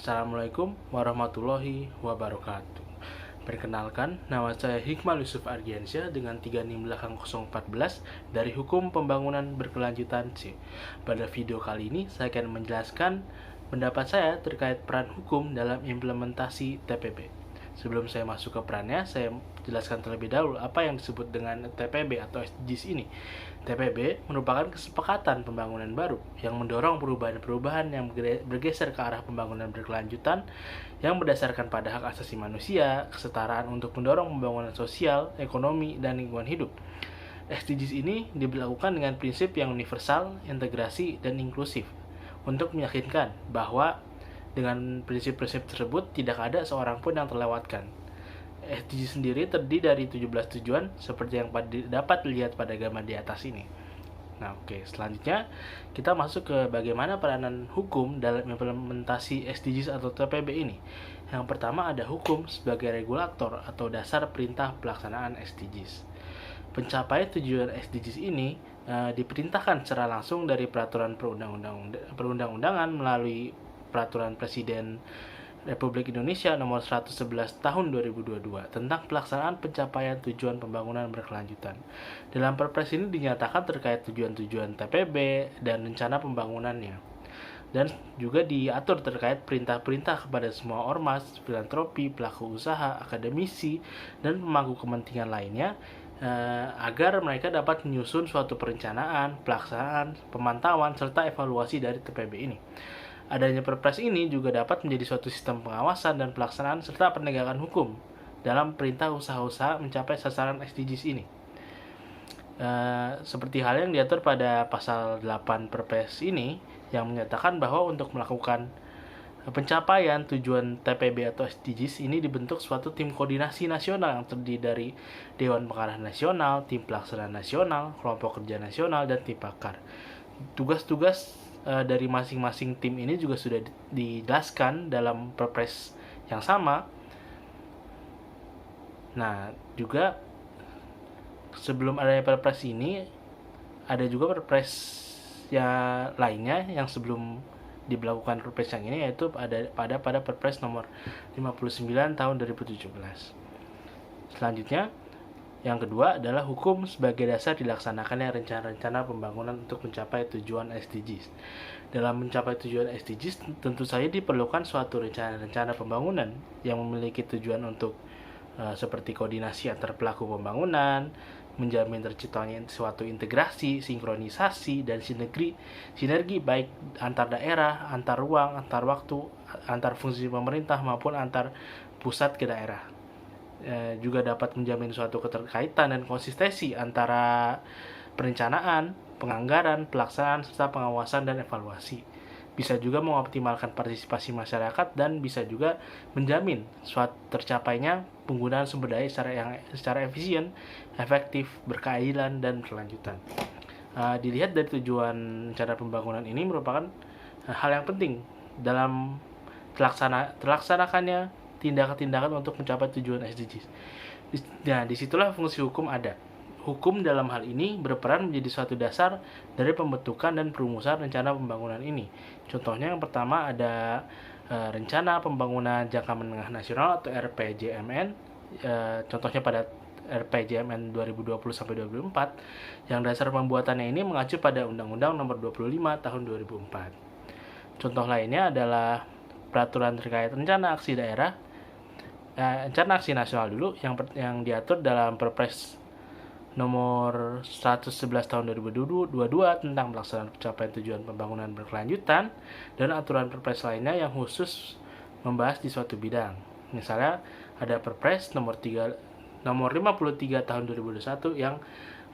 Assalamualaikum warahmatullahi wabarakatuh. Perkenalkan, nama saya Hikmal Yusuf Ardiansyah dengan 3 NIM belakang 014 dari Hukum Pembangunan Berkelanjutan C. Pada video kali ini, saya akan menjelaskan pendapat saya terkait peran hukum dalam implementasi TPB. Sebelum saya masuk ke perannya, saya jelaskan terlebih dahulu apa yang disebut dengan TPB atau SDGs ini. TPB merupakan kesepakatan pembangunan baru yang mendorong perubahan-perubahan yang bergeser ke arah pembangunan berkelanjutan yang berdasarkan pada hak asasi manusia, kesetaraan untuk mendorong pembangunan sosial, ekonomi, dan lingkungan hidup. SDGs ini diberlakukan dengan prinsip yang universal, integrasi, dan inklusif untuk meyakinkan bahwa dengan prinsip-prinsip tersebut tidak ada seorang pun yang terlewatkan. SDGs sendiri terdiri dari 17 tujuan seperti yang dapat dilihat pada gambar di atas ini. Nah, selanjutnya kita masuk ke bagaimana peranan hukum dalam implementasi SDGs atau TPB ini. Yang pertama ada hukum sebagai regulator atau dasar perintah pelaksanaan SDGs. Pencapaian tujuan SDGs ini diperintahkan secara langsung dari peraturan perundang-undangan melalui Peraturan Presiden Republik Indonesia Nomor 111 Tahun 2022 tentang pelaksanaan pencapaian tujuan pembangunan berkelanjutan. Dalam Perpres ini dinyatakan terkait tujuan-tujuan TPB dan rencana pembangunannya. Dan juga diatur terkait perintah-perintah kepada semua ormas, filantropi, pelaku usaha, akademisi, dan pemangku kepentingan lainnya agar mereka dapat menyusun suatu perencanaan, pelaksanaan, pemantauan, serta evaluasi dari TPB ini. Adanya Perpres ini juga dapat menjadi suatu sistem pengawasan dan pelaksanaan serta penegakan hukum dalam perintah usaha-usaha mencapai sasaran SDGs ini. Seperti hal yang diatur pada pasal 8 Perpres ini yang menyatakan bahwa untuk melakukan pencapaian tujuan TPB atau SDGs ini dibentuk suatu tim koordinasi nasional yang terdiri dari Dewan Pengarah Nasional, tim pelaksana nasional, kelompok kerja nasional, dan tim pakar. Tugas-tugas dari masing-masing tim ini juga sudah dijelaskan dalam Perpres yang sama. Nah, juga sebelum adanya Perpres ini ada juga Perpres yang lainnya yang sebelum diberlakukan Perpres yang ini, yaitu pada Perpres nomor 59 tahun 2017. Selanjutnya, yang kedua adalah hukum sebagai dasar dilaksanakannya rencana-rencana pembangunan untuk mencapai tujuan SDGs. Dalam mencapai tujuan SDGs, tentu saja diperlukan suatu rencana-rencana pembangunan yang memiliki tujuan untuk seperti koordinasi antar pelaku pembangunan, menjamin terciptanya suatu integrasi, sinkronisasi, dan sinergi baik antar daerah, antar ruang, antar waktu, antar fungsi pemerintah maupun antar pusat ke daerah. Juga dapat menjamin suatu keterkaitan dan konsistensi antara perencanaan, penganggaran, pelaksanaan, serta pengawasan dan evaluasi. Bisa juga mengoptimalkan partisipasi masyarakat dan bisa juga menjamin suatu tercapainya penggunaan sumber daya secara efisien, efektif, berkeadilan, dan berkelanjutan. Dilihat dari tujuan rencana pembangunan ini merupakan hal yang penting dalam terlaksanakannya tindakan-tindakan untuk mencapai tujuan SDGs. Nah, disitulah fungsi hukum ada. Hukum dalam hal ini berperan menjadi suatu dasar dari pembentukan dan perumusan rencana pembangunan ini. Contohnya yang pertama ada Rencana Pembangunan Jangka Menengah Nasional atau RPJMN. Contohnya pada RPJMN 2020-2024 yang dasar pembuatannya ini mengacu pada Undang-Undang Nomor 25 Tahun 2004. Contoh lainnya adalah peraturan terkait rencana aksi daerah, rencana aksi nasional dulu yang diatur dalam Perpres nomor 111 tahun 2022 tentang pelaksanaan pencapaian tujuan pembangunan berkelanjutan dan aturan Perpres lainnya yang khusus membahas di suatu bidang. Misalnya ada Perpres nomor 53 tahun 2021 yang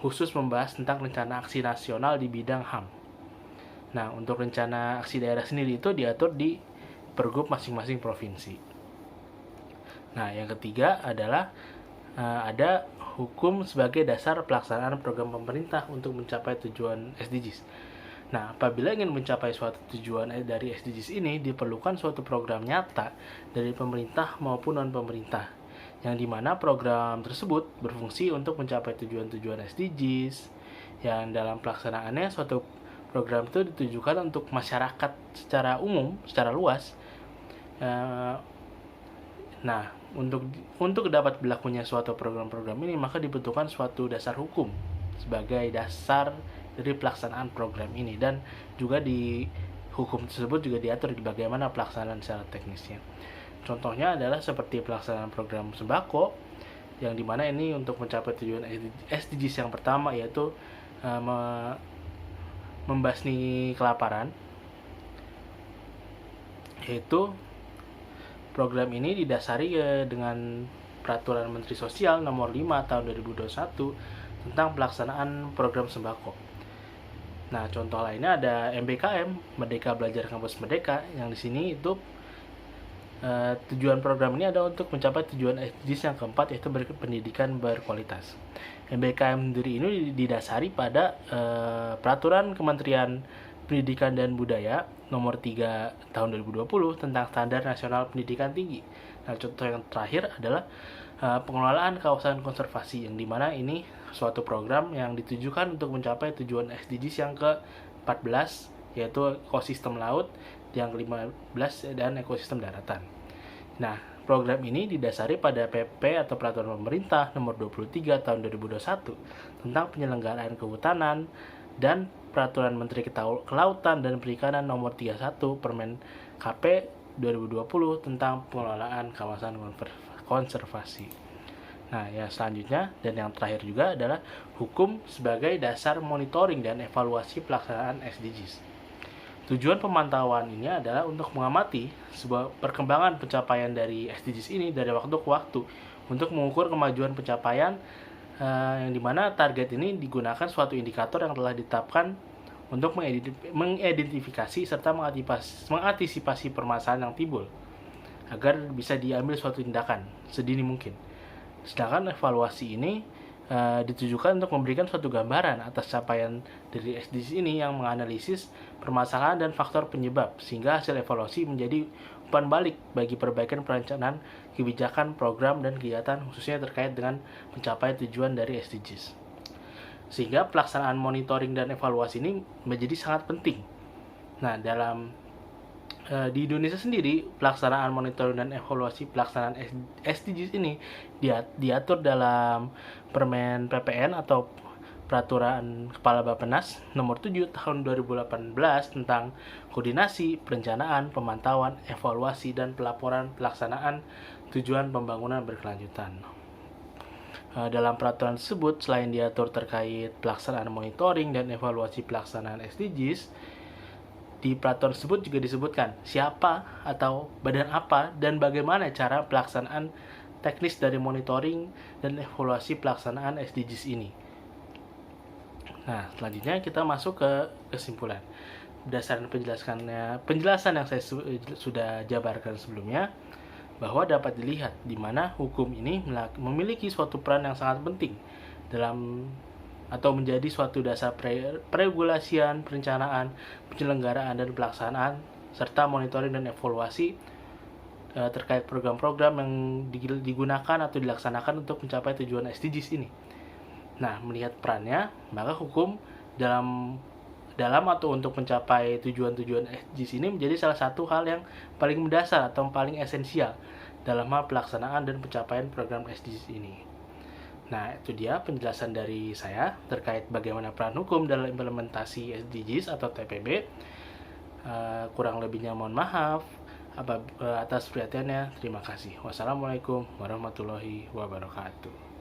khusus membahas tentang rencana aksi nasional di bidang HAM. Nah, untuk rencana aksi daerah sendiri itu diatur di pergub masing-masing provinsi. Nah, yang ketiga adalah ada hukum sebagai dasar pelaksanaan program pemerintah untuk mencapai tujuan SDGs. Nah, apabila ingin mencapai suatu tujuan dari SDGs ini, diperlukan suatu program nyata dari pemerintah maupun non-pemerintah, yang dimana program tersebut berfungsi untuk mencapai tujuan-tujuan SDGs, yang dalam pelaksanaannya suatu program itu ditujukan untuk masyarakat secara umum, secara luas, Eh, Nah, untuk dapat berlakunya suatu program-program ini, maka dibutuhkan suatu dasar hukum sebagai dasar dari pelaksanaan program ini, dan juga di hukum tersebut juga diatur di bagaimana pelaksanaan secara teknisnya. Contohnya adalah seperti pelaksanaan program sembako, yang dimana ini untuk mencapai tujuan SDGs yang pertama, yaitu membasmi kelaparan. Yaitu program ini didasari dengan Peraturan Menteri Sosial Nomor 5 Tahun 2021 tentang pelaksanaan program sembako. Nah, contoh lainnya ada MBKM, Merdeka Belajar Kampus Merdeka, yang di sini itu tujuan program ini ada untuk mencapai tujuan SDGs yang keempat, yaitu pendidikan berkualitas. MBKM sendiri ini didasari pada Peraturan Kementerian Pendidikan dan Budaya Nomor 3 Tahun 2020 tentang Standar Nasional Pendidikan Tinggi. Nah, contoh yang terakhir adalah pengelolaan kawasan konservasi, yang dimana ini suatu program yang ditujukan untuk mencapai tujuan SDGs yang ke-14, yaitu ekosistem laut, yang ke-15 dan ekosistem daratan. Nah, program ini didasari pada PP atau Peraturan Pemerintah Nomor 23 Tahun 2021 tentang penyelenggaraan kehutanan dan Peraturan Menteri Kelautan dan Perikanan Nomor 31 Permen KP 2020 tentang pengelolaan kawasan konservasi. Nah, yang selanjutnya dan yang terakhir juga adalah hukum sebagai dasar monitoring dan evaluasi pelaksanaan SDGs. Tujuan pemantauan ini adalah untuk mengamati sebuah perkembangan pencapaian dari SDGs ini dari waktu ke waktu untuk mengukur kemajuan pencapaian, yang dimana target ini digunakan suatu indikator yang telah ditetapkan untuk mengidentifikasi serta mengantisipasi permasalahan yang timbul agar bisa diambil suatu tindakan sedini mungkin. Sedangkan evaluasi ini ditujukan untuk memberikan suatu gambaran atas capaian dari SDGs ini yang menganalisis permasalahan dan faktor penyebab, sehingga hasil evaluasi menjadi umpan balik bagi perbaikan perencanaan kebijakan, program, dan kegiatan khususnya terkait dengan pencapaian tujuan dari SDGs. Sehingga pelaksanaan monitoring dan evaluasi ini menjadi sangat penting. Nah, di Indonesia sendiri, pelaksanaan monitoring dan evaluasi pelaksanaan SDGs ini diatur dalam Permen PPN atau Peraturan Kepala Bappenas Nomor 7 Tahun 2018 tentang koordinasi, perencanaan, pemantauan, evaluasi, dan pelaporan pelaksanaan tujuan pembangunan berkelanjutan. Dalam peraturan tersebut, selain diatur terkait pelaksanaan monitoring dan evaluasi pelaksanaan SDGs, di peraturan tersebut juga disebutkan siapa atau badan apa dan bagaimana cara pelaksanaan teknis dari monitoring dan evaluasi pelaksanaan SDGs ini. Nah, selanjutnya kita masuk ke kesimpulan. Berdasarkan penjelasan yang saya sudah jabarkan sebelumnya, bahwa dapat dilihat di mana hukum ini memiliki suatu peran yang sangat penting dalam atau menjadi suatu dasar peregulasian, perencanaan, penyelenggaraan, dan pelaksanaan, serta monitoring dan evaluasi terkait program-program yang digunakan atau dilaksanakan untuk mencapai tujuan SDGs ini. Nah, melihat perannya, maka hukum dalam atau untuk mencapai tujuan-tujuan SDGs ini menjadi salah satu hal yang paling mendasar atau paling esensial dalam hal pelaksanaan dan pencapaian program SDGs ini. Nah, itu dia penjelasan dari saya terkait bagaimana peran hukum dalam implementasi SDGs atau TPB. Kurang lebihnya mohon maaf atas perhatiannya. Terima kasih. Wassalamualaikum warahmatullahi wabarakatuh.